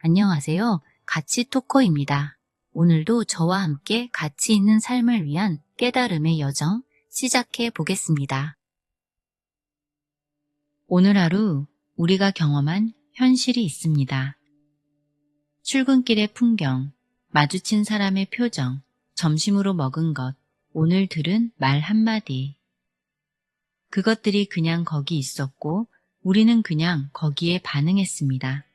안녕하세요. 가치 토커입니다. 오늘도 저와 함께 가치 있는 삶을 위한 깨달음의 여정 시작해 보겠습니다. 오늘 하루 우리가 경험한 현실이 있습니다. 출근길의 풍경, 마주친 사람의 표정, 점심으로 먹은 것, 오늘 들은 말 한마디. 그것들이 그냥 거기 있었고 우리는 그냥 거기에 반응했습니다.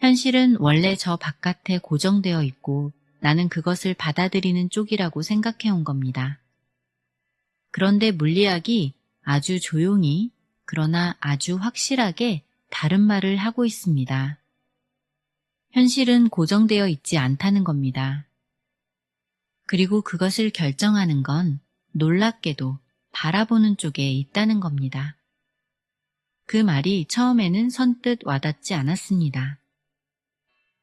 현실은 원래 저 바깥에 고정되어 있고 나는 그것을 받아들이는 쪽이라고 생각해 온 겁니다. 그런데 물리학이 아주 조용히 그러나 아주 확실하게 다른 말을 하고 있습니다. 현실은 고정되어 있지 않다는 겁니다. 그리고 그것을 결정하는 건 놀랍게도 바라보는 쪽에 있다는 겁니다. 그 말이 처음에는 선뜻 와닿지 않았습니다.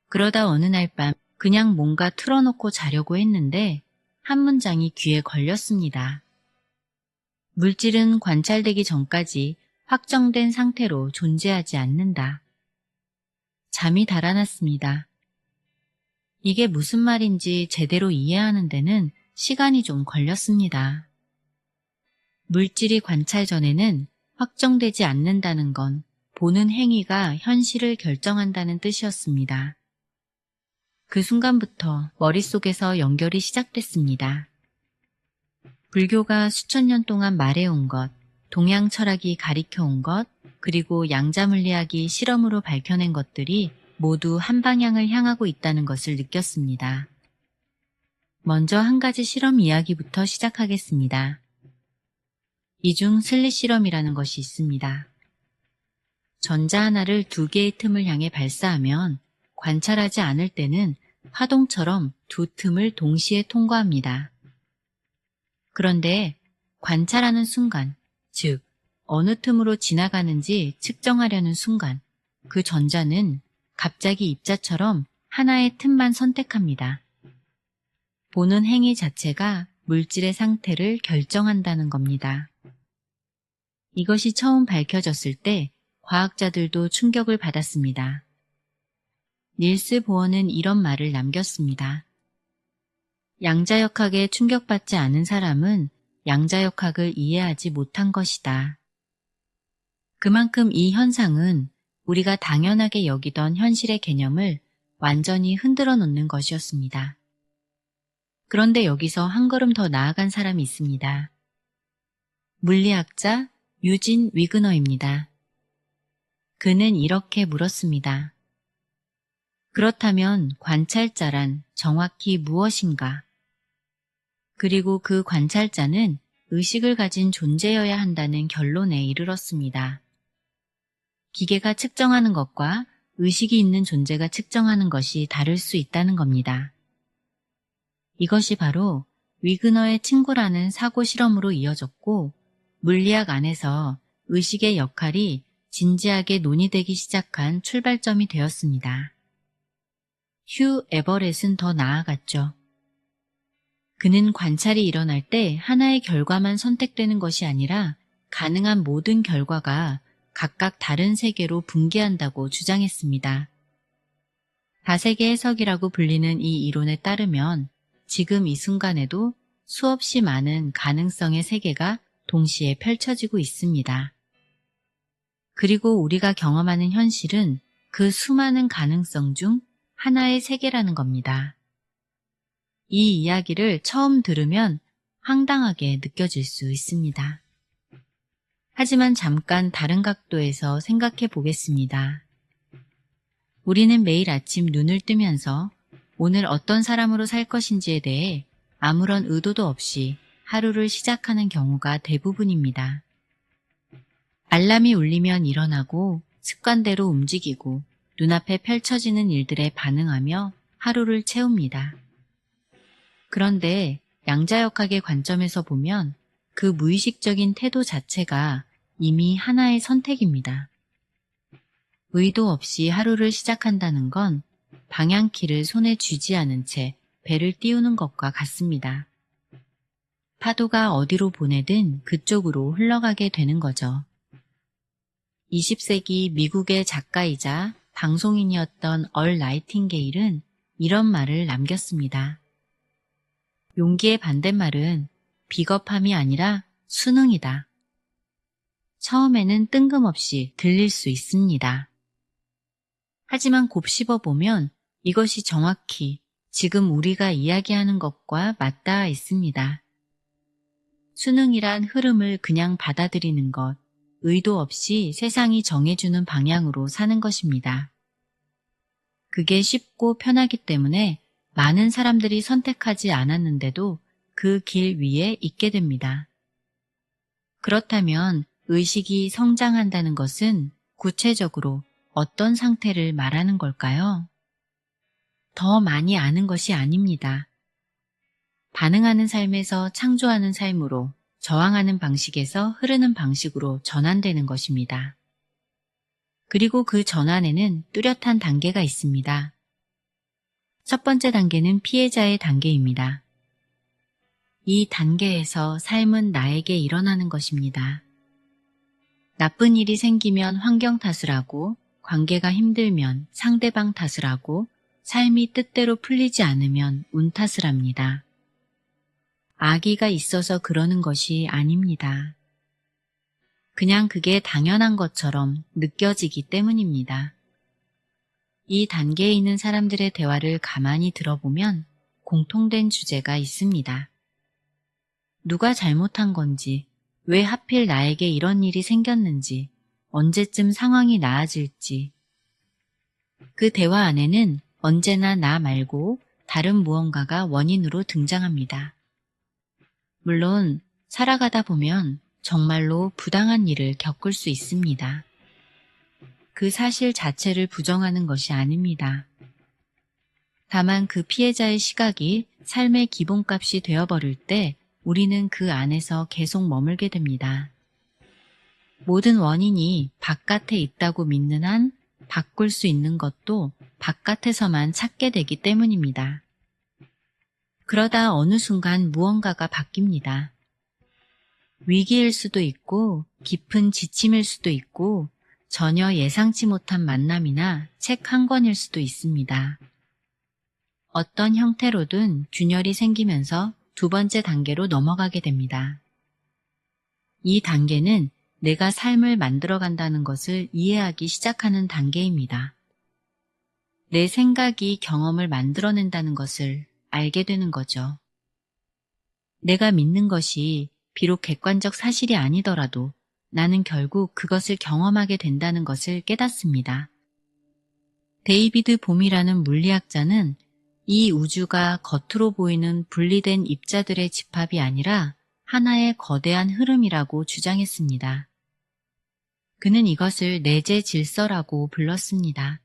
그러다 어느 날 밤 그냥 뭔가 틀어놓고 자려고 했는데 한 문장이 귀에 걸렸습니다. 물질은 관찰되기 전까지 확정된 상태로 존재하지 않는다. 잠이 달아났습니다. 이게 무슨 말인지 제대로 이해하는 데는 시간이 좀 걸렸습니다. 물질이 관찰 전에는 확정되지 않는다는 건 보는 행위가 현실을 결정한다는 뜻이었습니다. 그 순간부터 머릿속에서 연결이 시작됐습니다. 불교가 수천 년 동안 말해온 것, 동양 철학이 가리켜온 것, 그리고 양자물리학이 실험으로 밝혀낸 것들이 모두 한 방향을 향하고 있다는 것을 느꼈습니다. 먼저 한 가지 실험 이야기부터 시작하겠습니다. 이중 슬릿 실험이라는 것이 있습니다. 전자 하나를 두 개의 틈을 향해 발사하면 관찰하지 않을 때는 화동처럼 두 틈을 동시에 통과합니다. 그런데 관찰하는 순간, 즉 어느 틈으로 지나가는지 측정하려는 순간 그 전자는 갑자기 입자처럼 하나의 틈만 선택합니다. 보는 행위 자체가 물질의 상태를 결정한다는 겁니다. 이것이 처음 밝혀졌을 때 과학자들도 충격을 받았습니다. 닐스 보어는 이런 말을 남겼습니다. 양자역학에 충격받지 않은 사람은 양자역학을 이해하지 못한 것이다. 그만큼 이 현상은 우리가 당연하게 여기던 현실의 개념을 완전히 흔들어 놓는 것이었습니다. 그런데 여기서 한 걸음 더 나아간 사람이 있습니다. 물리학자 유진 위그너입니다. 그는 이렇게 물었습니다. 그렇다면 관찰자란 정확히 무엇인가? 그리고 그 관찰자는 의식을 가진 존재여야 한다는 결론에 이르렀습니다. 기계가 측정하는 것과 의식이 있는 존재가 측정하는 것이 다를 수 있다는 겁니다. 이것이 바로 위그너의 친구라는 사고 실험으로 이어졌고 물리학 안에서 의식의 역할이 진지하게 논의되기 시작한 출발점이 되었습니다. 휴 에버렛은 더 나아갔죠. 그는 관찰이 일어날 때 하나의 결과만 선택되는 것이 아니라 가능한 모든 결과가 각각 다른 세계로 붕괴한다고 주장했습니다. 다세계 해석이라고 불리는 이 이론에 따르면 지금 이 순간에도 수없이 많은 가능성의 세계가 동시에 펼쳐지고 있습니다. 그리고 우리가 경험하는 현실은 그 수많은 가능성 중 하나의 세계라는 겁니다. 이 이야기를 처음 들으면 황당하게 느껴질 수 있습니다. 하지만 잠깐 다른 각도에서 생각해 보겠습니다. 우리는 매일 아침 눈을 뜨면서 오늘 어떤 사람으로 살 것인지에 대해 아무런 의도도 없이 하루를 시작하는 경우가 대부분입니다. 알람이 울리면 일어나고 습관대로 움직이고 눈앞에 펼쳐지는 일들에 반응하며 하루를 채웁니다. 그런데 양자역학의 관점에서 보면 그 무의식적인 태도 자체가 이미 하나의 선택입니다. 의도 없이 하루를 시작한다는 건 방향키를 손에 쥐지 않은 채 배를 띄우는 것과 같습니다. 파도가 어디로 보내든 그쪽으로 흘러가게 되는 거죠. 20세기 미국의 작가이자 방송인이었던 얼 나이팅게일은 이런 말을 남겼습니다. 용기의 반대말은 비겁함이 아니라 수능이다. 처음에는 뜬금없이 들릴 수 있습니다. 하지만 곱씹어 보면 이것이 정확히 지금 우리가 이야기하는 것과 맞닿아 있습니다. 수능이란 흐름을 그냥 받아들이는 것, 의도 없이 세상이 정해주는 방향으로 사는 것입니다. 그게 쉽고 편하기 때문에 많은 사람들이 선택하지 않았는데도 그 길 위에 있게 됩니다. 그렇다면 의식이 성장한다는 것은 구체적으로 어떤 상태를 말하는 걸까요? 더 많이 아는 것이 아닙니다. 반응하는 삶에서 창조하는 삶으로, 저항하는 방식에서 흐르는 방식으로 전환되는 것입니다. 그리고 그 전환에는 뚜렷한 단계가 있습니다. 첫 번째 단계는 피해자의 단계입니다. 이 단계에서 삶은 나에게 일어나는 것입니다. 나쁜 일이 생기면 환경 탓을 하고, 관계가 힘들면 상대방 탓을 하고, 삶이 뜻대로 풀리지 않으면 운 탓을 합니다. 악의가 있어서 그러는 것이 아닙니다. 그냥 그게 당연한 것처럼 느껴지기 때문입니다. 이 단계에 있는 사람들의 대화를 가만히 들어보면 공통된 주제가 있습니다. 누가 잘못한 건지, 왜 하필 나에게 이런 일이 생겼는지, 언제쯤 상황이 나아질지. 그 대화 안에는 언제나 나 말고 다른 무언가가 원인으로 등장합니다. 물론 살아가다 보면 정말로 부당한 일을 겪을 수 있습니다. 그 사실 자체를 부정하는 것이 아닙니다. 다만 그 피해자의 시각이 삶의 기본값이 되어버릴 때 우리는 그 안에서 계속 머물게 됩니다. 모든 원인이 바깥에 있다고 믿는 한 바꿀 수 있는 것도 바깥에서만 찾게 되기 때문입니다. 그러다 어느 순간 무언가가 바뀝니다. 위기일 수도 있고 깊은 지침일 수도 있고 전혀 예상치 못한 만남이나 책 한 권일 수도 있습니다. 어떤 형태로든 균열이 생기면서 두 번째 단계로 넘어가게 됩니다. 이 단계는 내가 삶을 만들어간다는 것을 이해하기 시작하는 단계입니다. 내 생각이 경험을 만들어낸다는 것을 알게 되는 거죠. 내가 믿는 것이 비록 객관적 사실이 아니더라도 나는 결국 그것을 경험하게 된다는 것을 깨닫습니다. 데이비드 봄이라는 물리학자는 이 우주가 겉으로 보이는 분리된 입자들의 집합이 아니라 하나의 거대한 흐름이라고 주장했습니다. 그는 이것을 내재 질서라고 불렀습니다.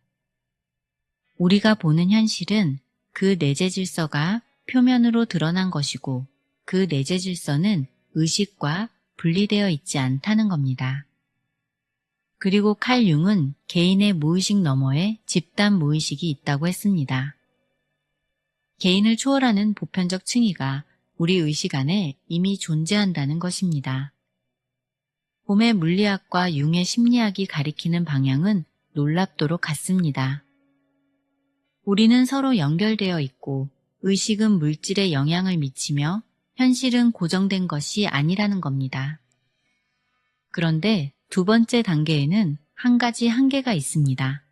우리가 보는 현실은 그 내재 질서가 표면으로 드러난 것이고 그 내재 질서는 의식과 분리되어 있지 않다는 겁니다. 그리고 칼 융은 개인의 무의식 너머에 집단 무의식이 있다고 했습니다. 개인을 초월하는 보편적 층위가 우리 의식 안에 이미 존재한다는 것입니다. 봄의 물리학과 융의 심리학이 가리키는 방향은 놀랍도록 같습니다. 우리는 서로 연결되어 있고 의식은 물질에 영향을 미치며 현실은 고정된 것이 아니라는 겁니다. 그런데 두 번째 단계에는 한 가지 한계가 있습니다.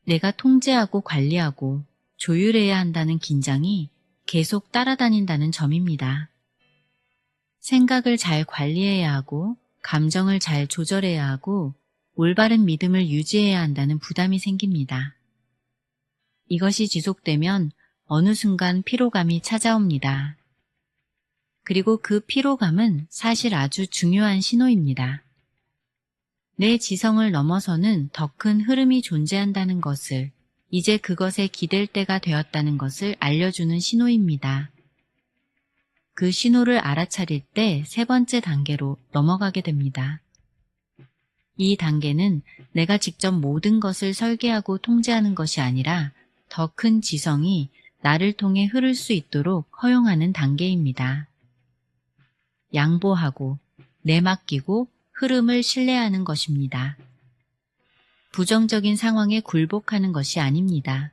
내가 통제하고 관리하고 조율해야 한다는 긴장이 계속 따라다닌다는 점입니다. 생각을 잘 관리해야 하고 감정을 잘 조절해야 하고 올바른 믿음을 유지해야 한다는 부담이 생깁니다. 이것이 지속되면 어느 순간 피로감이 찾아옵니다. 그리고 그 피로감은 사실 아주 중요한 신호입니다. 내 지성을 넘어서는 더 큰 흐름이 존재한다는 것을, 이제 그것에 기댈 때가 되었다는 것을 알려주는 신호입니다. 그 신호를 알아차릴 때 세 번째 단계로 넘어가게 됩니다. 이 단계는 내가 직접 모든 것을 설계하고 통제하는 것이 아니라 더 큰 지성이 나를 통해 흐를 수 있도록 허용하는 단계입니다. 양보하고 내맡기고 흐름을 신뢰하는 것입니다. 부정적인 상황에 굴복하는 것이 아닙니다.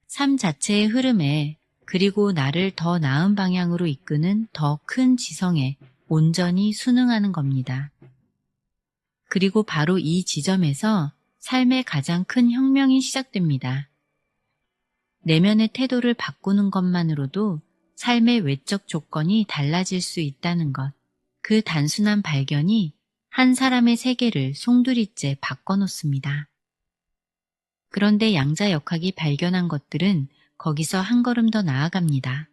삶 자체의 흐름에 그리고 나를 더 나은 방향으로 이끄는 더 큰 지성에 온전히 순응하는 겁니다. 그리고 바로 이 지점에서 삶의 가장 큰 혁명이 시작됩니다. 내면의 태도를 바꾸는 것만으로도 삶의 외적 조건이 달라질 수 있다는 것, 그 단순한 발견이 한 사람의 세계를 송두리째 바꿔놓습니다. 그런데 양자역학이 발견한 것들은 거기서 한 걸음 더 나아갑니다.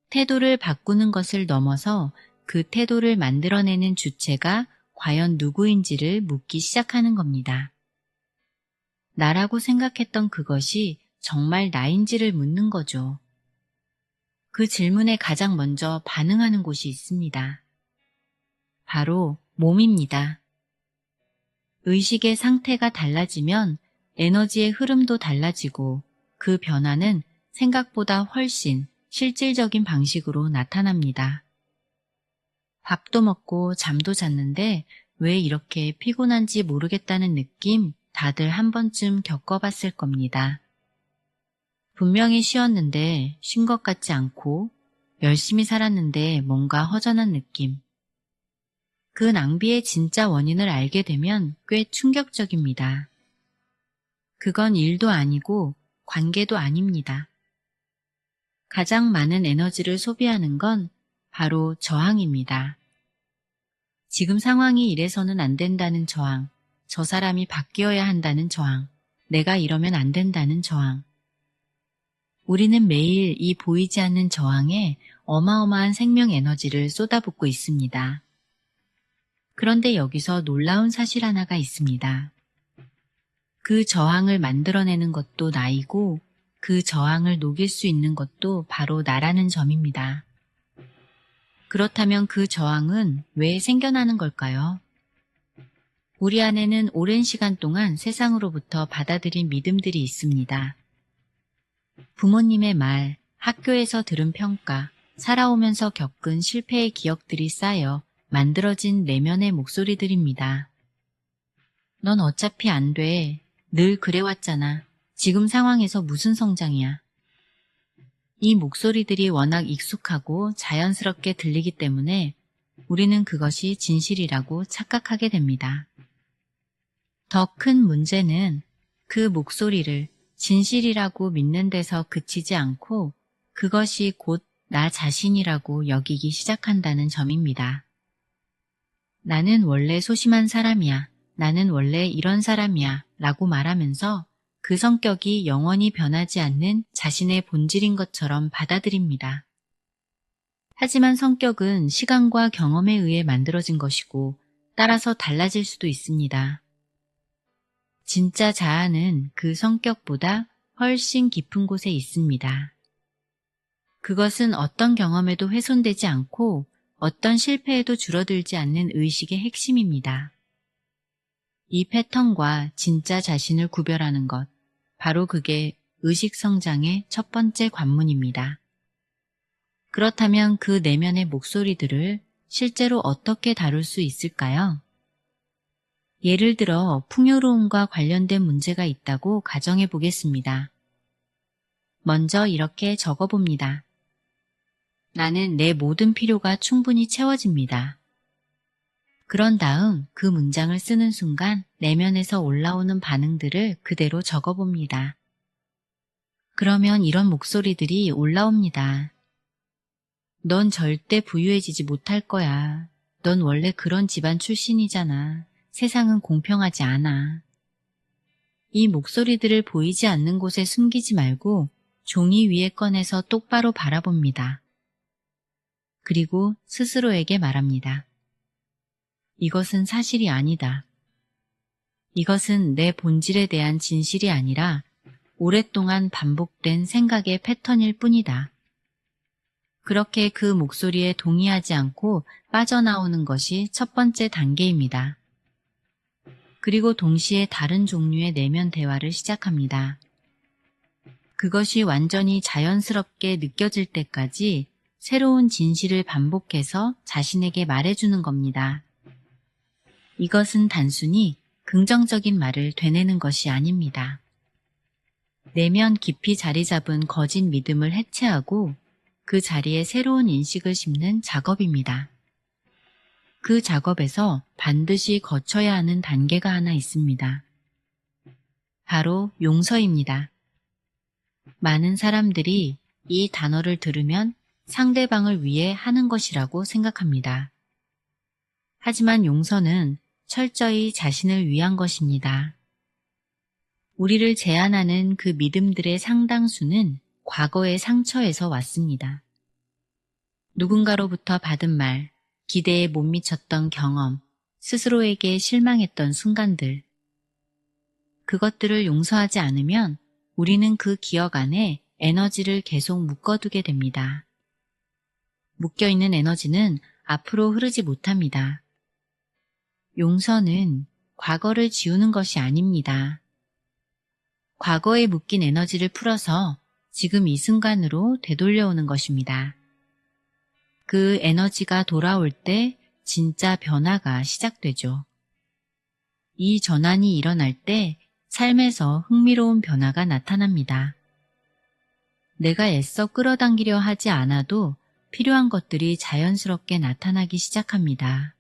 태도를 바꾸는 것을 넘어서 그 태도를 만들어내는 주체가 과연 누구인지를 묻기 시작하는 겁니다. 나라고 생각했던 그것이 정말 나인지를 묻는 거죠. 그 질문에 가장 먼저 반응하는 곳이 있습니다. 바로 몸입니다. 의식의 상태가 달라지면 에너지의 흐름도 달라지고 그 변화는 생각보다 훨씬 실질적인 방식으로 나타납니다. 밥도 먹고 잠도 잤는데 왜 이렇게 피곤한지 모르겠다는 느낌 다들 한 번쯤 겪어봤을 겁니다. 분명히 쉬었는데 쉰 것 같지 않고 열심히 살았는데 뭔가 허전한 느낌. 그 낭비의 진짜 원인을 알게 되면 꽤 충격적입니다. 그건 일도 아니고 관계도 아닙니다. 가장 많은 에너지를 소비하는 건 바로 저항입니다. 지금 상황이 이래서는 안 된다는 저항, 저 사람이 바뀌어야 한다는 저항, 내가 이러면 안 된다는 저항. 우리는 매일 이 보이지 않는 저항에 어마어마한 생명 에너지를 쏟아붓고 있습니다. 그런데 여기서 놀라운 사실 하나가 있습니다. 그 저항을 만들어내는 것도 나이고 그 저항을 녹일 수 있는 것도 바로 나라는 점입니다. 그렇다면 그 저항은 왜 생겨나는 걸까요? 우리 안에는 오랜 시간 동안 세상으로부터 받아들인 믿음들이 있습니다. 부모님의 말, 학교에서 들은 평가, 살아오면서 겪은 실패의 기억들이 쌓여 만들어진 내면의 목소리들입니다. 넌 어차피 안 돼. 늘 그래왔잖아. 지금 상황에서 무슨 성장이야. 이 목소리들이 워낙 익숙하고 자연스럽게 들리기 때문에 우리는 그것이 진실이라고 착각하게 됩니다. 더 큰 문제는 그 목소리를 진실이라고 믿는 데서 그치지 않고 그것이 곧 나 자신이라고 여기기 시작한다는 점입니다. 나는 원래 소심한 사람이야. 나는 원래 이런 사람이야. 라고 말하면서 그 성격이 영원히 변하지 않는 자신의 본질인 것처럼 받아들입니다. 하지만 성격은 시간과 경험에 의해 만들어진 것이고 따라서 달라질 수도 있습니다. 진짜 자아는 그 성격보다 훨씬 깊은 곳에 있습니다. 그것은 어떤 경험에도 훼손되지 않고 어떤 실패에도 줄어들지 않는 의식의 핵심입니다. 이 패턴과 진짜 자신을 구별하는 것, 바로 그게 의식 성장의 첫 번째 관문입니다. 그렇다면 그 내면의 목소리들을 실제로 어떻게 다룰 수 있을까요? 예를 들어 풍요로움과 관련된 문제가 있다고 가정해 보겠습니다. 먼저 이렇게 적어봅니다. 나는 내 모든 필요가 충분히 채워집니다. 그런 다음 그 문장을 쓰는 순간 내면에서 올라오는 반응들을 그대로 적어봅니다. 그러면 이런 목소리들이 올라옵니다. 넌 절대 부유해지지 못할 거야. 넌 원래 그런 집안 출신이잖아. 세상은 공평하지 않아. 이 목소리들을 보이지 않는 곳에 숨기지 말고 종이 위에 꺼내서 똑바로 바라봅니다. 그리고 스스로에게 말합니다. 이것은 사실이 아니다. 이것은 내 본질에 대한 진실이 아니라 오랫동안 반복된 생각의 패턴일 뿐이다. 그렇게 그 목소리에 동의하지 않고 빠져나오는 것이 첫 번째 단계입니다. 그리고 동시에 다른 종류의 내면 대화를 시작합니다. 그것이 완전히 자연스럽게 느껴질 때까지 새로운 진실을 반복해서 자신에게 말해주는 겁니다. 이것은 단순히 긍정적인 말을 되뇌는 것이 아닙니다. 내면 깊이 자리 잡은 거짓 믿음을 해체하고 그 자리에 새로운 인식을 심는 작업입니다. 그 작업에서 반드시 거쳐야 하는 단계가 하나 있습니다. 바로 용서입니다. 많은 사람들이 이 단어를 들으면 상대방을 위해 하는 것이라고 생각합니다. 하지만 용서는 철저히 자신을 위한 것입니다. 우리를 제한하는 그 믿음들의 상당수는 과거의 상처에서 왔습니다. 누군가로부터 받은 말, 기대에 못 미쳤던 경험, 스스로에게 실망했던 순간들. 그것들을 용서하지 않으면 우리는 그 기억 안에 에너지를 계속 묶어두게 됩니다. 묶여있는 에너지는 앞으로 흐르지 못합니다. 용서는 과거를 지우는 것이 아닙니다. 과거에 묶인 에너지를 풀어서 지금 이 순간으로 되돌려오는 것입니다. 그 에너지가 돌아올 때 진짜 변화가 시작되죠. 이 전환이 일어날 때 삶에서 흥미로운 변화가 나타납니다. 내가 애써 끌어당기려 하지 않아도 필요한 것들이 자연스럽게 나타나기 시작합니다.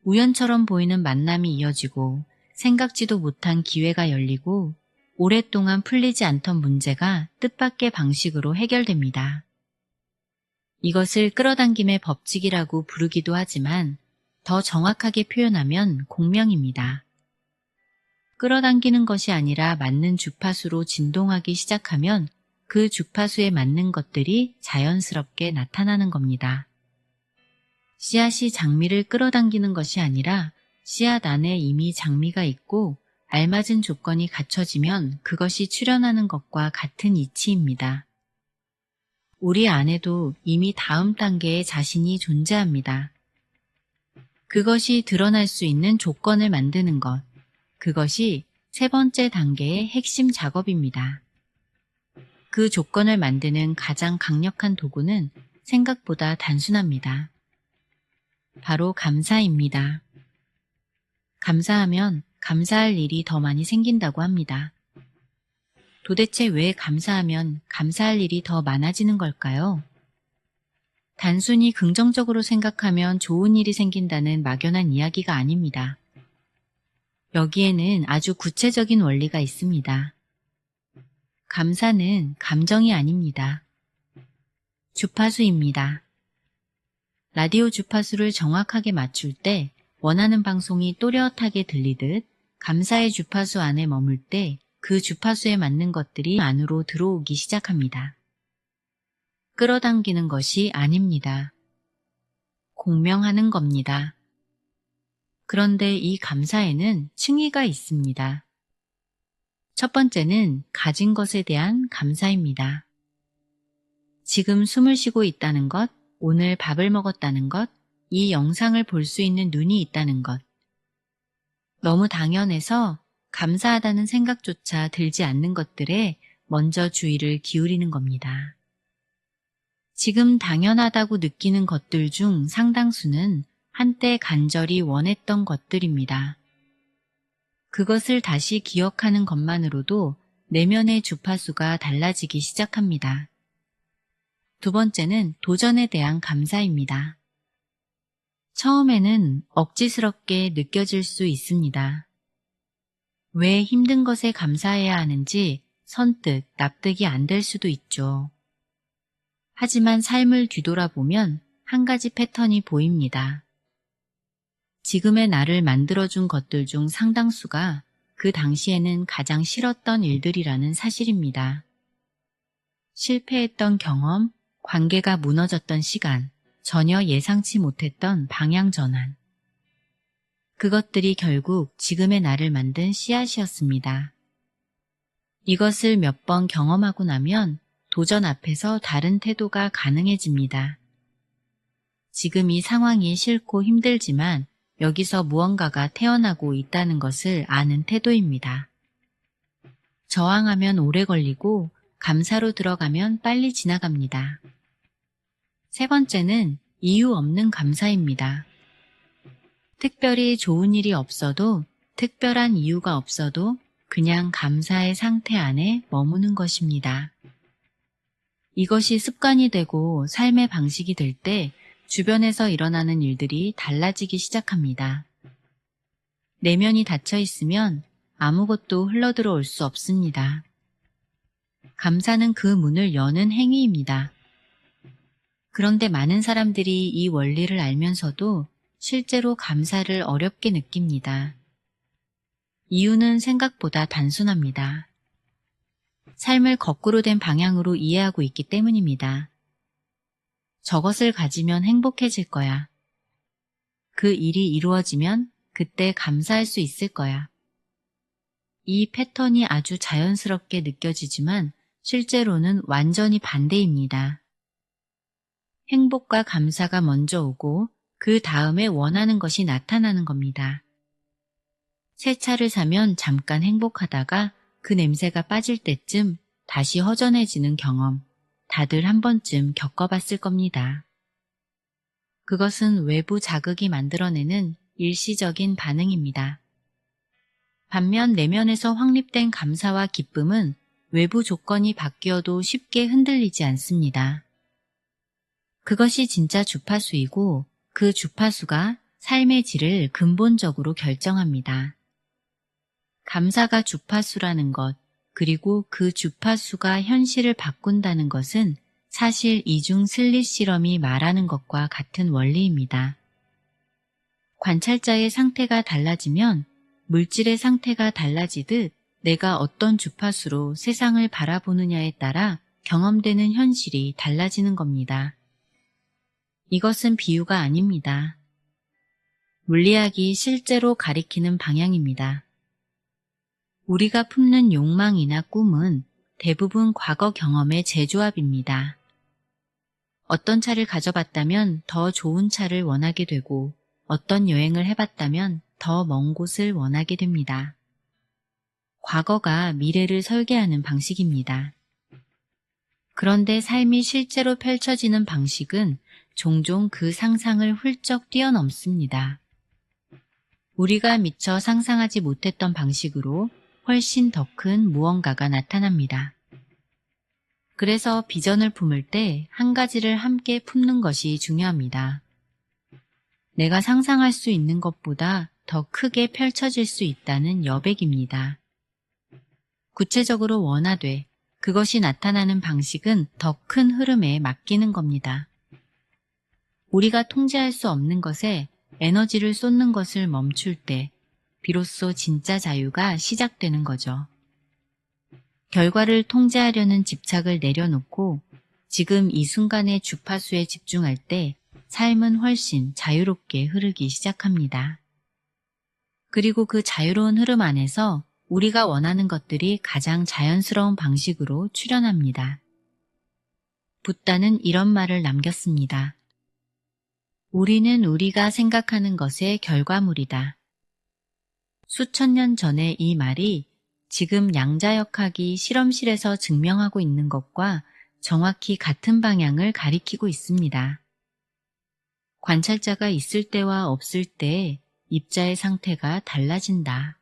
우연처럼 보이는 만남이 이어지고 생각지도 못한 기회가 열리고 오랫동안 풀리지 않던 문제가 뜻밖의 방식으로 해결됩니다. 이것을 끌어당김의 법칙이라고 부르기도 하지만 더 정확하게 표현하면 공명입니다. 끌어당기는 것이 아니라 맞는 주파수로 진동하기 시작하면 그 주파수에 맞는 것들이 자연스럽게 나타나는 겁니다. 씨앗이 장미를 끌어당기는 것이 아니라 씨앗 안에 이미 장미가 있고 알맞은 조건이 갖춰지면 그것이 출현하는 것과 같은 이치입니다. 우리 안에도 이미 다음 단계의 자신이 존재합니다. 그것이 드러날 수 있는 조건을 만드는 것, 그것이 세 번째 단계의 핵심 작업입니다. 그 조건을 만드는 가장 강력한 도구는 생각보다 단순합니다. 바로 감사입니다. 감사하면 감사할 일이 더 많이 생긴다고 합니다. 도대체 왜 감사하면 감사할 일이 더 많아지는 걸까요? 단순히 긍정적으로 생각하면 좋은 일이 생긴다는 막연한 이야기가 아닙니다. 여기에는 아주 구체적인 원리가 있습니다. 감사는 감정이 아닙니다. 주파수입니다. 라디오 주파수를 정확하게 맞출 때 원하는 방송이 또렷하게 들리듯 감사의 주파수 안에 머물 때 그 주파수에 맞는 것들이 안으로 들어오기 시작합니다. 끌어당기는 것이 아닙니다. 공명하는 겁니다. 그런데 이 감사에는 층위가 있습니다. 첫 번째는 가진 것에 대한 감사입니다. 지금 숨을 쉬고 있다는 것, 오늘 밥을 먹었다는 것, 이 영상을 볼 수 있는 눈이 있다는 것. 너무 당연해서 감사하다는 생각조차 들지 않는 것들에 먼저 주의를 기울이는 겁니다. 지금 당연하다고 느끼는 것들 중 상당수는 한때 간절히 원했던 것들입니다. 그것을 다시 기억하는 것만으로도 내면의 주파수가 달라지기 시작합니다. 두 번째는 도전에 대한 감사입니다. 처음에는 억지스럽게 느껴질 수 있습니다. 왜 힘든 것에 감사해야 하는지 선뜻 납득이 안 될 수도 있죠. 하지만 삶을 뒤돌아보면 한 가지 패턴이 보입니다. 지금의 나를 만들어준 것들 중 상당수가 그 당시에는 가장 싫었던 일들이라는 사실입니다. 실패했던 경험, 관계가 무너졌던 시간, 전혀 예상치 못했던 방향 전환. 그것들이 결국 지금의 나를 만든 씨앗이었습니다. 이것을 몇 번 경험하고 나면 도전 앞에서 다른 태도가 가능해집니다. 지금 이 상황이 싫고 힘들지만 여기서 무언가가 태어나고 있다는 것을 아는 태도입니다. 저항하면 오래 걸리고 감사로 들어가면 빨리 지나갑니다. 세 번째는 이유 없는 감사입니다. 특별히 좋은 일이 없어도 특별한 이유가 없어도 그냥 감사의 상태 안에 머무는 것입니다. 이것이 습관이 되고 삶의 방식이 될 때 주변에서 일어나는 일들이 달라지기 시작합니다. 내면이 닫혀 있으면 아무것도 흘러들어올 수 없습니다. 감사는 그 문을 여는 행위입니다. 그런데 많은 사람들이 이 원리를 알면서도 실제로 감사를 어렵게 느낍니다. 이유는 생각보다 단순합니다. 삶을 거꾸로 된 방향으로 이해하고 있기 때문입니다. 저것을 가지면 행복해질 거야. 그 일이 이루어지면 그때 감사할 수 있을 거야. 이 패턴이 아주 자연스럽게 느껴지지만 실제로는 완전히 반대입니다. 행복과 감사가 먼저 오고 그 다음에 원하는 것이 나타나는 겁니다. 새 차를 사면 잠깐 행복하다가 그 냄새가 빠질 때쯤 다시 허전해지는 경험, 다들 한 번쯤 겪어봤을 겁니다. 그것은 외부 자극이 만들어내는 일시적인 반응입니다. 반면 내면에서 확립된 감사와 기쁨은 외부 조건이 바뀌어도 쉽게 흔들리지 않습니다. 그것이 진짜 주파수이고 그 주파수가 삶의 질을 근본적으로 결정합니다. 감사가 주파수라는 것, 그리고 그 주파수가 현실을 바꾼다는 것은 사실 이중 슬릿 실험이 말하는 것과 같은 원리입니다. 관찰자의 상태가 달라지면 물질의 상태가 달라지듯 내가 어떤 주파수로 세상을 바라보느냐에 따라 경험되는 현실이 달라지는 겁니다. 이것은 비유가 아닙니다. 물리학이 실제로 가리키는 방향입니다. 우리가 품는 욕망이나 꿈은 대부분 과거 경험의 재조합입니다. 어떤 차를 가져봤다면 더 좋은 차를 원하게 되고 어떤 여행을 해봤다면 더 먼 곳을 원하게 됩니다. 과거가 미래를 설계하는 방식입니다. 그런데 삶이 실제로 펼쳐지는 방식은 종종 그 상상을 훌쩍 뛰어넘습니다. 우리가 미처 상상하지 못했던 방식으로 훨씬 더 큰 무언가가 나타납니다. 그래서 비전을 품을 때 한 가지를 함께 품는 것이 중요합니다. 내가 상상할 수 있는 것보다 더 크게 펼쳐질 수 있다는 여백입니다. 구체적으로 원하되 그것이 나타나는 방식은 더 큰 흐름에 맡기는 겁니다. 우리가 통제할 수 없는 것에 에너지를 쏟는 것을 멈출 때 비로소 진짜 자유가 시작되는 거죠. 결과를 통제하려는 집착을 내려놓고 지금 이 순간의 주파수에 집중할 때 삶은 훨씬 자유롭게 흐르기 시작합니다. 그리고 그 자유로운 흐름 안에서 우리가 원하는 것들이 가장 자연스러운 방식으로 출현합니다. 붓다는 이런 말을 남겼습니다. 우리는 우리가 생각하는 것의 결과물이다. 수천 년 전에 이 말이 지금 양자역학이 실험실에서 증명하고 있는 것과 정확히 같은 방향을 가리키고 있습니다. 관찰자가 있을 때와 없을 때 입자의 상태가 달라진다.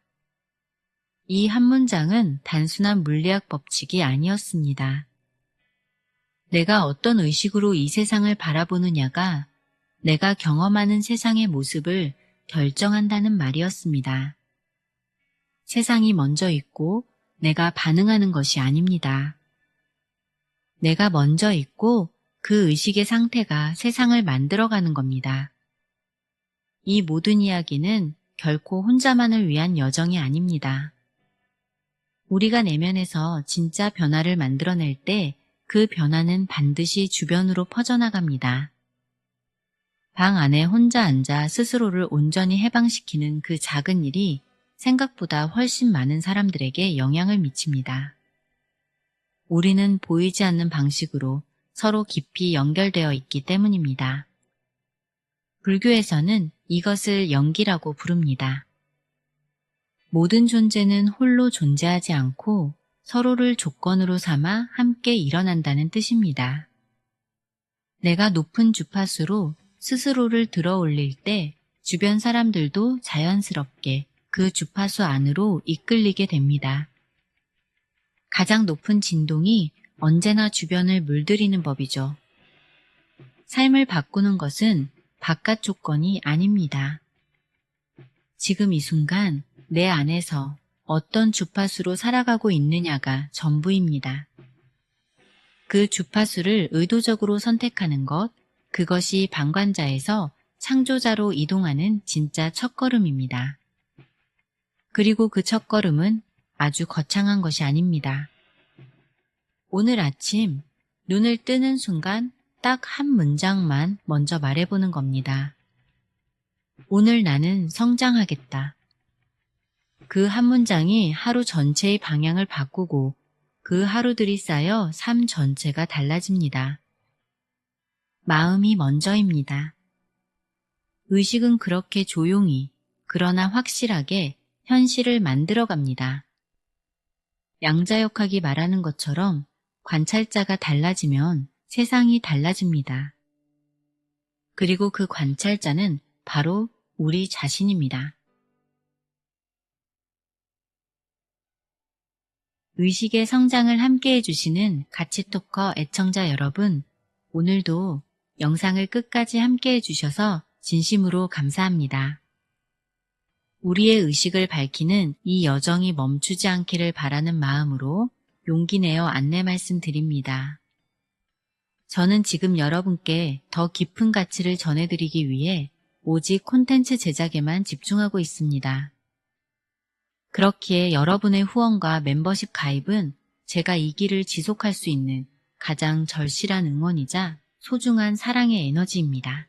이 한 문장은 단순한 물리학 법칙이 아니었습니다. 내가 어떤 의식으로 이 세상을 바라보느냐가 내가 경험하는 세상의 모습을 결정한다는 말이었습니다. 세상이 먼저 있고 내가 반응하는 것이 아닙니다. 내가 먼저 있고 그 의식의 상태가 세상을 만들어가는 겁니다. 이 모든 이야기는 결코 혼자만을 위한 여정이 아닙니다. 우리가 내면에서 진짜 변화를 만들어낼 때 그 변화는 반드시 주변으로 퍼져나갑니다. 방 안에 혼자 앉아 스스로를 온전히 해방시키는 그 작은 일이 생각보다 훨씬 많은 사람들에게 영향을 미칩니다. 우리는 보이지 않는 방식으로 서로 깊이 연결되어 있기 때문입니다. 불교에서는 이것을 영기라고 부릅니다. 모든 존재는 홀로 존재하지 않고 서로를 조건으로 삼아 함께 일어난다는 뜻입니다. 내가 높은 주파수로 스스로를 들어 올릴 때 주변 사람들도 자연스럽게 그 주파수 안으로 이끌리게 됩니다. 가장 높은 진동이 언제나 주변을 물들이는 법이죠. 삶을 바꾸는 것은 바깥 조건이 아닙니다. 지금 이 순간 내 안에서 어떤 주파수로 살아가고 있느냐가 전부입니다. 그 주파수를 의도적으로 선택하는 것, 그것이 방관자에서 창조자로 이동하는 진짜 첫걸음입니다. 그리고 그 첫걸음은 아주 거창한 것이 아닙니다. 오늘 아침 눈을 뜨는 순간 딱 한 문장만 먼저 말해보는 겁니다. 오늘 나는 성장하겠다. 그 한 문장이 하루 전체의 방향을 바꾸고 그 하루들이 쌓여 삶 전체가 달라집니다. 마음이 먼저입니다. 의식은 그렇게 조용히 그러나 확실하게 현실을 만들어갑니다. 양자역학이 말하는 것처럼 관찰자가 달라지면 세상이 달라집니다. 그리고 그 관찰자는 바로 우리 자신입니다. 의식의 성장을 함께 해주시는 가치토커 애청자 여러분, 오늘도 영상을 끝까지 함께 해주셔서 진심으로 감사합니다. 우리의 의식을 밝히는 이 여정이 멈추지 않기를 바라는 마음으로 용기 내어 안내 말씀드립니다. 저는 지금 여러분께 더 깊은 가치를 전해드리기 위해 오직 콘텐츠 제작에만 집중하고 있습니다. 그렇기에 여러분의 후원과 멤버십 가입은 제가 이 길을 지속할 수 있는 가장 절실한 응원이자 소중한 사랑의 에너지입니다.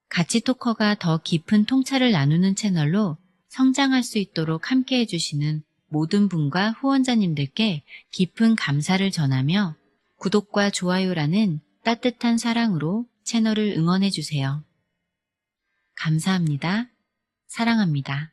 가치토커가 더 깊은 통찰을 나누는 채널로 성장할 수 있도록 함께 해주시는 모든 분과 후원자님들께 깊은 감사를 전하며 구독과 좋아요라는 따뜻한 사랑으로 채널을 응원해주세요. 감사합니다. 사랑합니다.